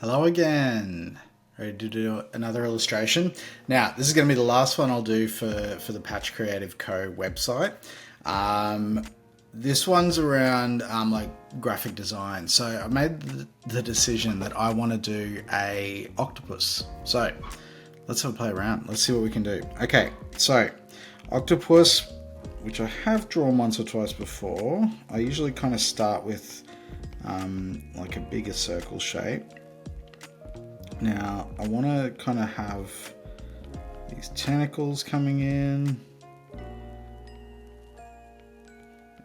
Hello again. Ready to do another illustration? Now, this is going to be the last one I'll do for the Patch Creative Co. website. This one's around like graphic design. So I made the decision that I want to do a octopus. So let's have a play around. Let's see what we can do. Okay, so octopus, which I have drawn once or twice before. I usually kind of start with like a bigger circle shape. Now I want to kind of have these tentacles coming in,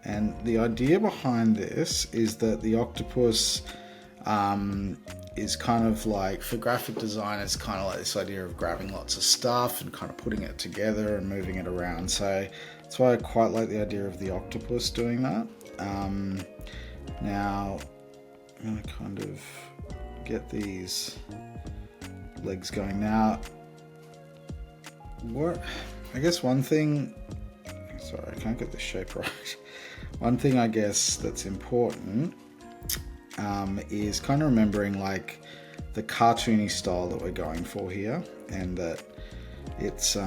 and the idea behind this is that the octopus is kind of like, for graphic design, it's kind of like this idea of grabbing lots of stuff and kind of putting it together and moving it around. So that's why I quite like the idea of the octopus doing that. Now I'm going to kind of get these legs going. Now, I guess one thing, sorry, I can't get the shape right. One thing I guess that's important is kind of remembering like the cartoony style that we're going for here, and that it's we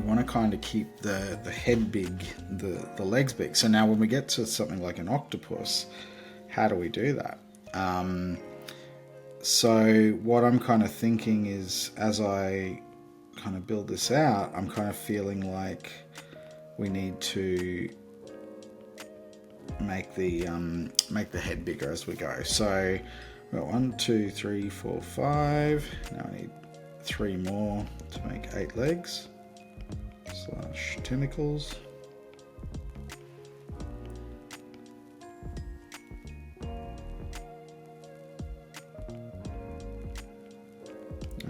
want to kind of keep the head big, the legs big. So now when we get to something like an octopus, how do we do that? So what I'm kind of thinking is, as I kind of build this out, I'm kind of feeling like we need to make the head bigger as we go. So we've got 1, 2, 3, 4, 5. Now I need 3 more to make 8 legs / tentacles.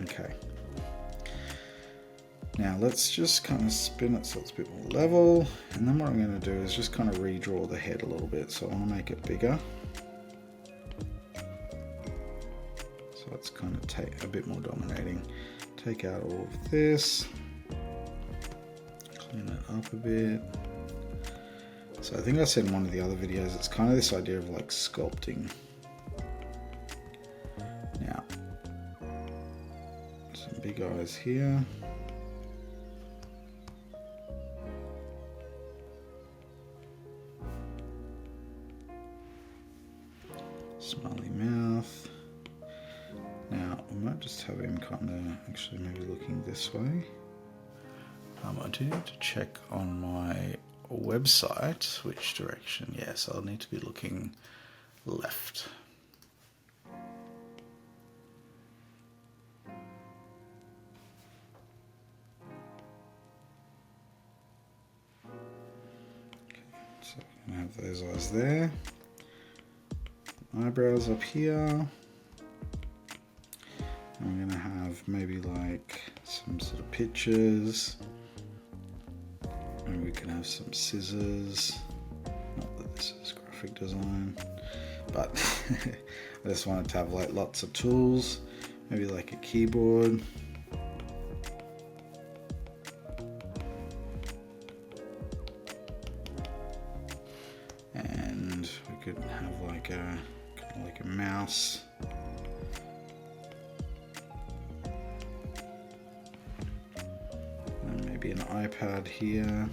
Okay. Now let's just kind of spin it so it's a bit more level, and then what I'm going to do is just kind of redraw the head a little bit. So I want to make it bigger, so it's kind of a bit more dominating. Take out all of this, clean it up a bit. So I think I said in one of the other videos, it's kind of this idea of like sculpting. Now, some big eyes here. Smiley mouth. Now we might just have him kind of actually maybe looking this way. I do need to check on my website which direction. Yes, I'll need to be looking left. Okay, so I'm going to have those eyes there. Eyebrows up here. I'm going to have maybe like some sort of pictures. Maybe we can have some scissors. Not that this is graphic design, but I just wanted to have like lots of tools. Maybe like a keyboard. And we could have like a mouse. And maybe an iPad here.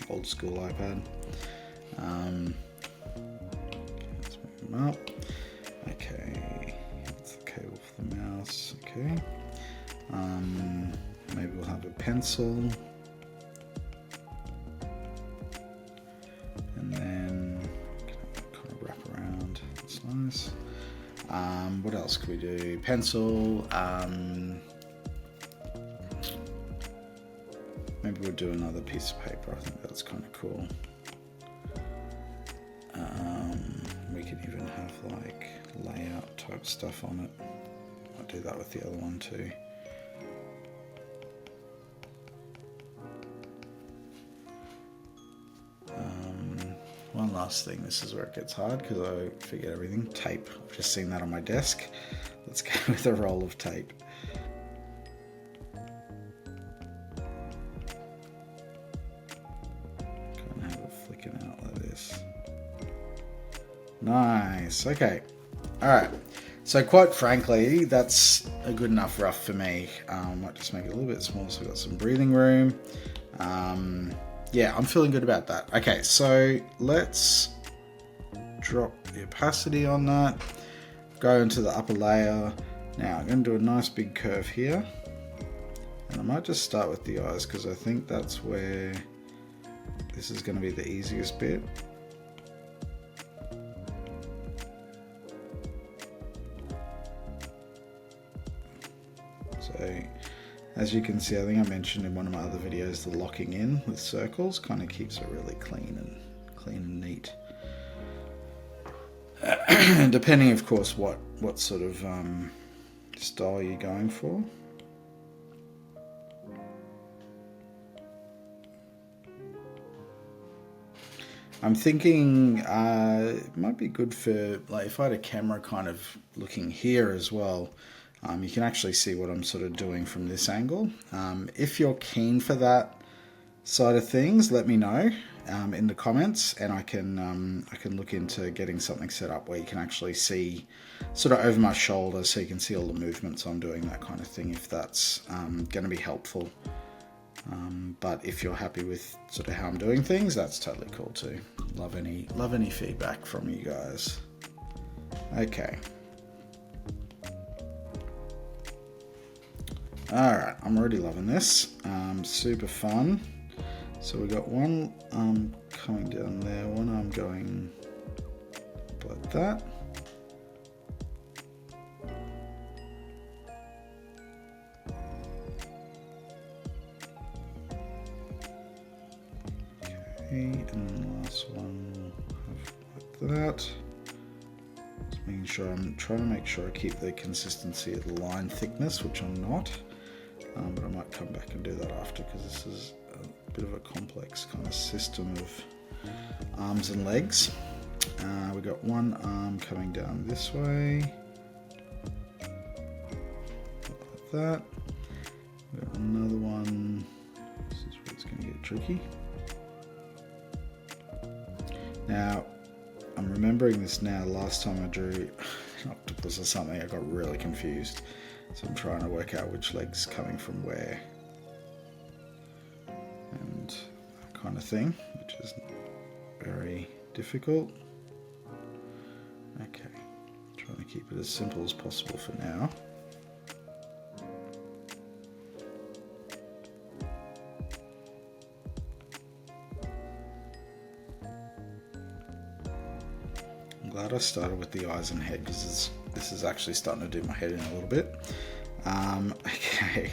Old school iPad. Let's move them up. Okay, that's the cable for the mouse. Okay. Maybe we'll have a pencil. And then kind of wrap around. That's nice. What else could we do? Pencil. Maybe we'll do another piece of paper. I think that's kind of cool. We could even have like layout type stuff on it. I'll do that with the other one too. One last thing, this is where it gets hard because I forget everything. Tape. I've just seen that on my desk. Let's go with a roll of tape. Kind of have it flicking out like this. Nice. Okay. All right. So quite frankly, that's a good enough rough for me. Might just make it a little bit smaller so we've got some breathing room. Yeah, I'm feeling good about that. Okay, so let's drop the opacity on that. Go into the upper layer. Now I'm going to do a nice big curve here. And I might just start with the eyes because I think that's where this is going to be the easiest bit. So as you can see, I think I mentioned in one of my other videos, the locking in with circles kind of keeps it really clean and neat. Depending, of course, what sort of style you're going for. I'm thinking it might be good for, like, if I had a camera kind of looking here as well, you can actually see what I'm sort of doing from this angle. If you're keen for that side of things, let me know in the comments, and I can look into getting something set up where you can actually see sort of over my shoulder, so you can see all the movements I'm doing, that kind of thing, if that's going to be helpful. But if you're happy with sort of how I'm doing things, that's totally cool too. Love any feedback from you guys. Okay. Alright, I'm already loving this. Super fun. So we got one arm coming down there, one arm going like that. And the last one like that. Just making sure, I'm trying to make sure I keep the consistency of the line thickness, which I'm not, but I might come back and do that after, because this is a bit of a complex kind of system of arms and legs. We got one arm coming down this way, like that. We got another one. This is where it's going to get tricky. Now, I'm remembering this now. Last time I drew an octopus or something, I got really confused. So I'm trying to work out which leg's coming from where. And that kind of thing, which is very difficult. Okay, trying to keep it as simple as possible for now. I'm glad I started with the eyes and head, because this is actually starting to do my head in a little bit. Okay,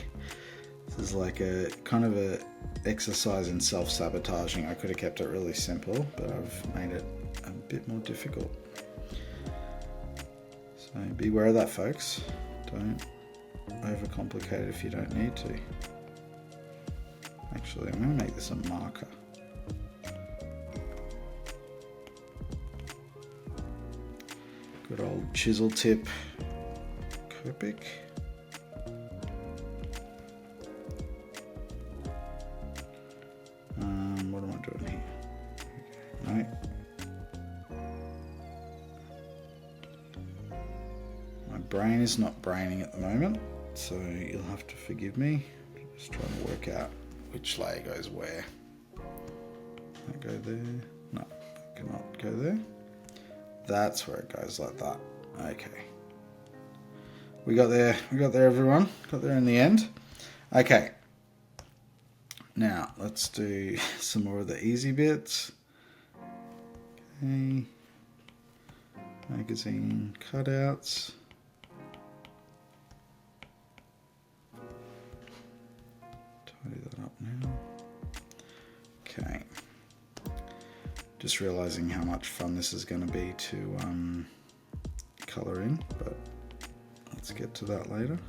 this is like a kind of a exercise in self-sabotaging. I could have kept it really simple, but I've made it a bit more difficult. So beware of that, folks. Don't overcomplicate it if you don't need to. Actually, I'm going to make this a marker. Good old chisel tip Copic. What am I doing here? Okay. No. My brain is not braining at the moment, so you'll have to forgive me. Just trying to work out which layer goes where. Can I go there? No, I cannot go there. That's where it goes, like that. Okay. We got there everyone. Got there in the end. Okay. Now, let's do some more of the easy bits. Okay. Magazine cutouts. Tidy that up now. Okay. Just realizing how much fun this is going to be to color in, but let's get to that later.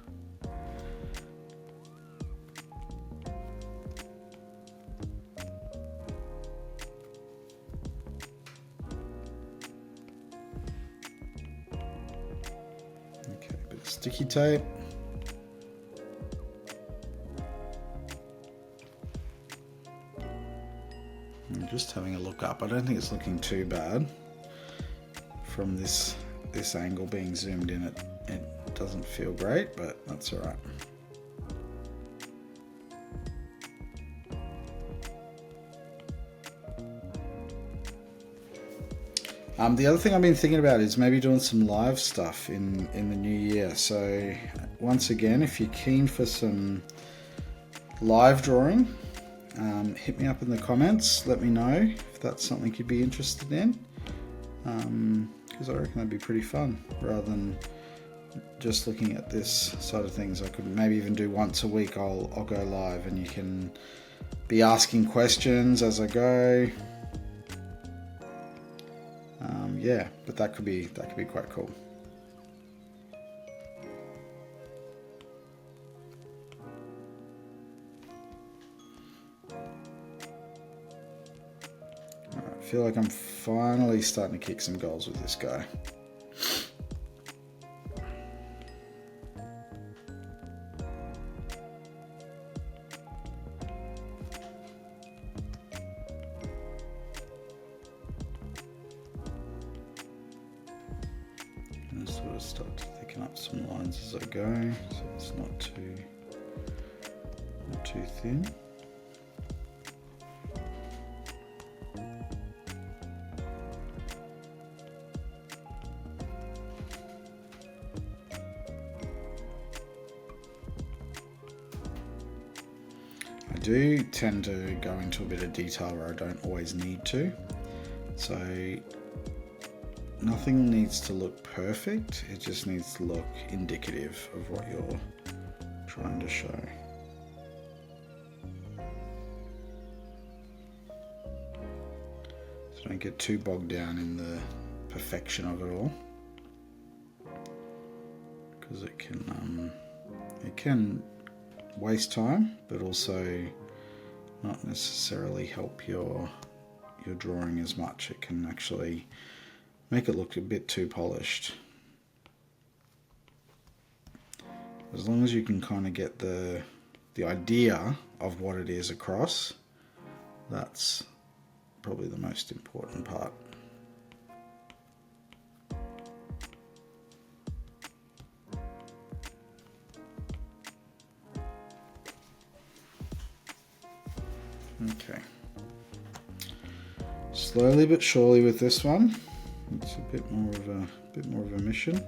Okay, a bit of sticky tape. I'm just having a look up. I don't think it's looking too bad from this angle being zoomed in, it doesn't feel great, but that's all right. The other thing I've been thinking about is maybe doing some live stuff in the new year. So once again, if you're keen for some live drawing, hit me up in the comments. Let me know if that's something you'd be interested in, because I reckon that'd be pretty fun rather than just looking at this side of things. I could maybe even do once a week. I'll go live and you can be asking questions as I go. Yeah, but that could be quite cool. Alright, I feel like I'm finally starting to kick some goals with this guy. Sort of start to thicken up some lines as I go, so it's not too thin. I do tend to go into a bit of detail where I don't always need to, so nothing needs to look perfect, it just needs to look indicative of what you're trying to show. So don't get too bogged down in the perfection of it all, because it can waste time, but also not necessarily help your drawing as much. It can actually make it look a bit too polished. As long as you can kind of get the idea of what it is across, that's probably the most important part. Okay. Slowly but surely with this one. It's a bit more of a mission.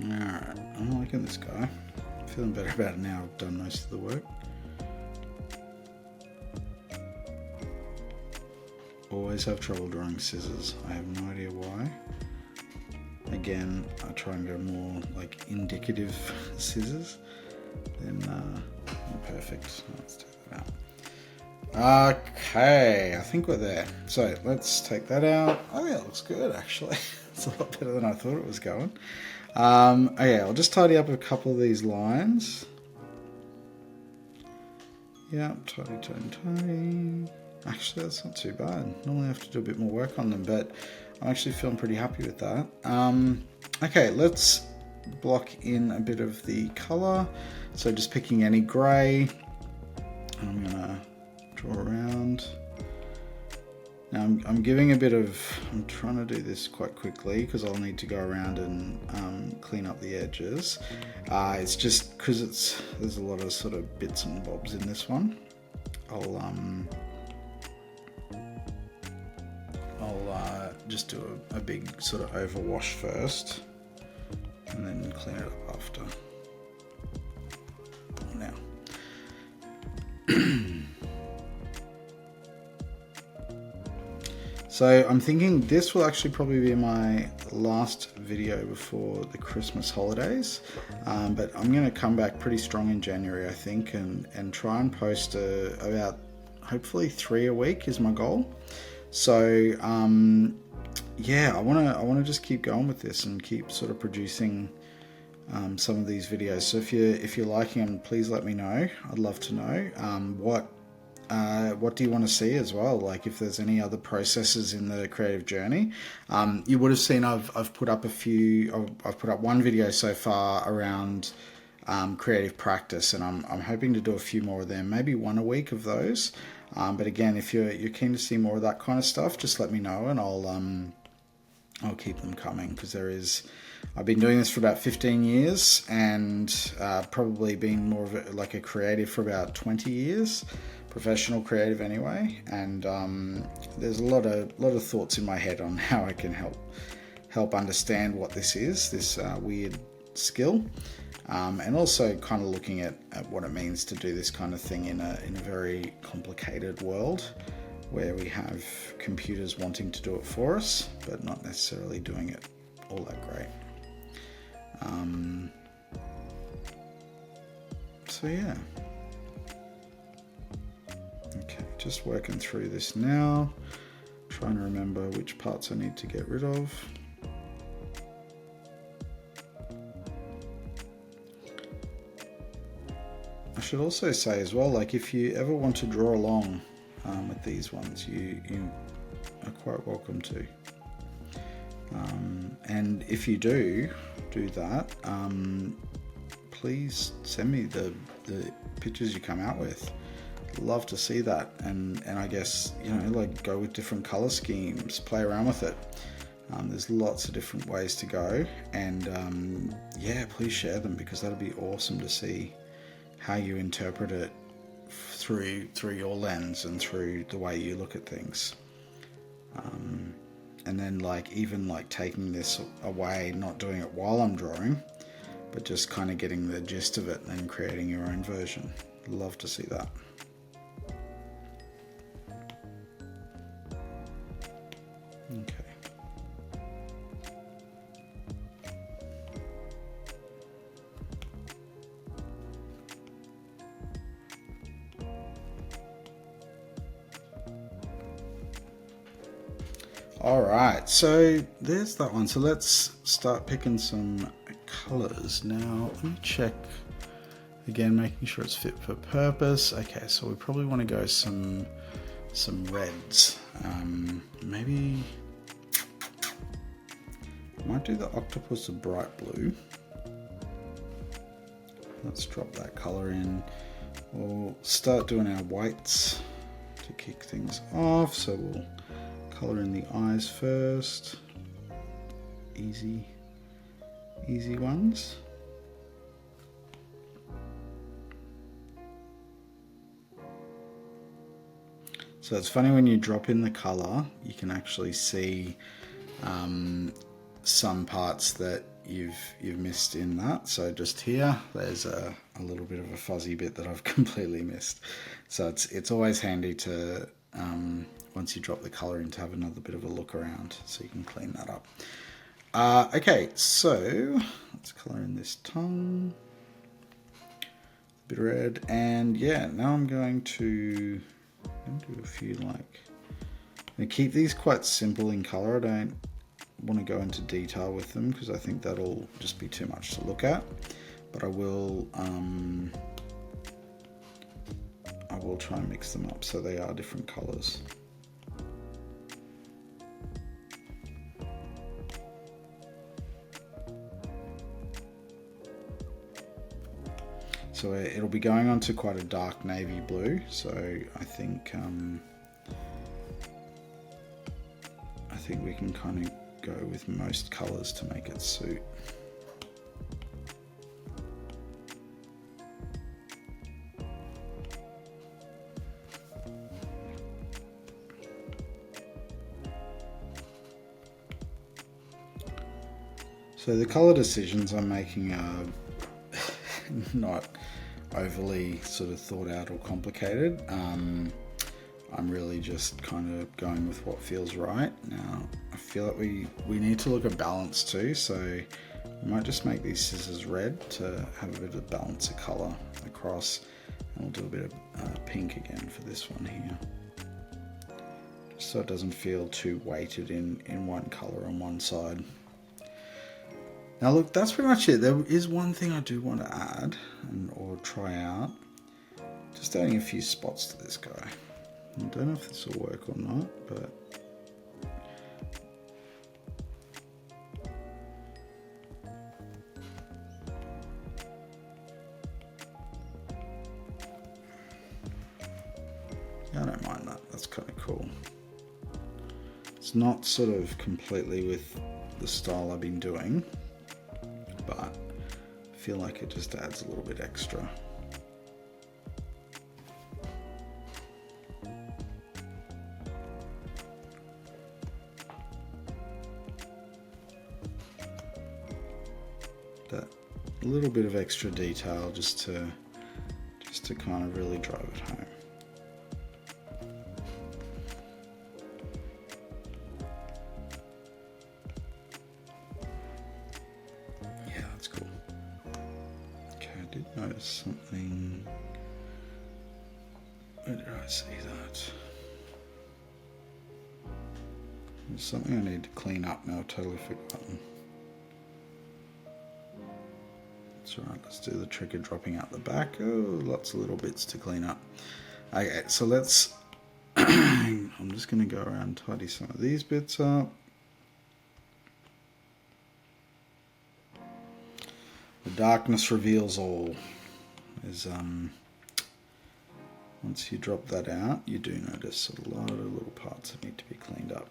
Alright, I'm liking this guy. Feeling better about it now I've done most of the work. Always have trouble drawing scissors. I have no idea why. Again, I try and go more like indicative scissors than perfect. Let's take that out. Okay, I think we're there. So let's take that out. Oh yeah, it looks good actually. It's a lot better than I thought it was going. Okay, I'll just tidy up a couple of these lines. Yeah, tidy. Actually, that's not too bad. Normally I have to do a bit more work on them, but I'm actually feeling pretty happy with that. Okay, let's block in a bit of the color. So just picking any gray. I'm gonna draw around. Now I'm giving a bit of, I'm trying to do this quite quickly because I'll need to go around and clean up the edges. It's just because there's a lot of sort of bits and bobs in this one. I'll just do a big sort of overwash first and then clean it up after. Now. So I'm thinking this will actually probably be my last video before the Christmas holidays, but I'm going to come back pretty strong in January, I think, and try and post about hopefully 3 a week is my goal. So yeah, I want to just keep going with this and keep sort of producing some of these videos. So if you're liking them, please let me know. I'd love to know what do you want to see as well, like if there's any other processes in the creative journey. You would have seen I've put up I've put up one video so far around creative practice, and I'm hoping to do a few more of them, maybe 1 a week of those. But again, if you're keen to see more of that kind of stuff, just let me know, and I'll keep them coming, because I've been doing this for about 15 years and probably been more of like a creative for about 20 years, professional creative anyway, and there's a lot of thoughts in my head on how I can help understand what this is, this weird skill, and also kind of looking at what it means to do this kind of thing in a very complicated world where we have computers wanting to do it for us but not necessarily doing it all that great. So yeah, okay, just working through this now, trying to remember which parts I need to get rid of. I should also say as well, like if you ever want to draw along with these ones, you are quite welcome to. And if you do that, please send me the pictures you come out with. Love to see that, and I guess, you know, like go with different color schemes, play around with it. There's lots of different ways to go, and yeah, please share them, because that'll be awesome to see how you interpret it through your lens and through the way you look at things. And then even taking this away, not doing it while I'm drawing, but just kind of getting the gist of it and creating your own version. Love to see that. Okay. Alright, so there's that one. So let's start picking some colors. Now, let me check again, making sure it's fit for purpose. Okay, so we probably want to go some reds. Maybe I might do the Octopus a bright blue. Let's drop that color in. We'll start doing our whites to kick things off. So we'll color in the eyes first. Easy ones. So it's funny, when you drop in the color, you can actually see some parts that you've missed in that. So just here, there's a little bit of a fuzzy bit that I've completely missed. So it's always handy to once you drop the color in, to have another bit of a look around so you can clean that up. Okay, so let's color in this tongue, a bit of red, and yeah, now I'm going to do a few, I keep these quite simple in color. I don't want to go into detail with them because I think that'll just be too much to look at, but I will try and mix them up so they are different colors. So it'll be going on to quite a dark navy blue, so I think we can kind of go with most colors to make it suit. So the color decisions I'm making are not overly sort of thought out or complicated. I'm really just kind of going with what feels right. Now, I feel like we need to look at balance too, so we might just make these scissors red to have a bit of balance of colour across, and we'll do a bit of pink again for this one here. Just so it doesn't feel too weighted in one colour on one side. Now look, that's pretty much it. There is one thing I do want to add, or try out. Just adding a few spots to this guy. I don't know if this will work or not, but yeah, I don't mind that. That's kind of cool. It's not sort of completely with the style I've been doing, but I feel like it just adds a little bit extra. That little bit of extra detail just to kind of really drive it home. Yeah, that's cool. Okay, I did notice something. Where did I see that? There's something I need to clean up now. I've totally forgotten. That's right, let's do the trick of dropping out the back. Oh, lots of little bits to clean up. Okay, so let's, I'm just going to go around and tidy some of these bits up. The darkness reveals all. Once you drop that out, you do notice a lot of little parts that need to be cleaned up.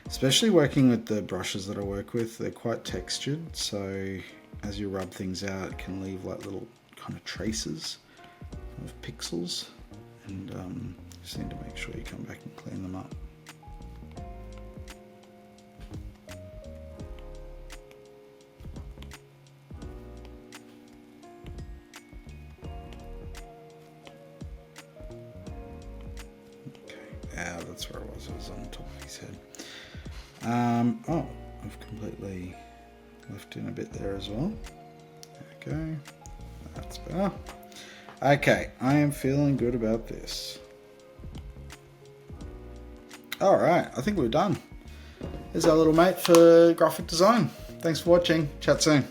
Especially working with the brushes that I work with, they're quite textured, so as you rub things out, it can leave like little kind of traces of pixels, and you just need to make sure you come back and clean them up. Okay, yeah, that's where it was on the top of his head. Oh, I've completely left in a bit there as well. There we go. That's better. Okay, I am feeling good about this. Alright, I think we're done. There's our little mate for graphic design. Thanks for watching. Chat soon.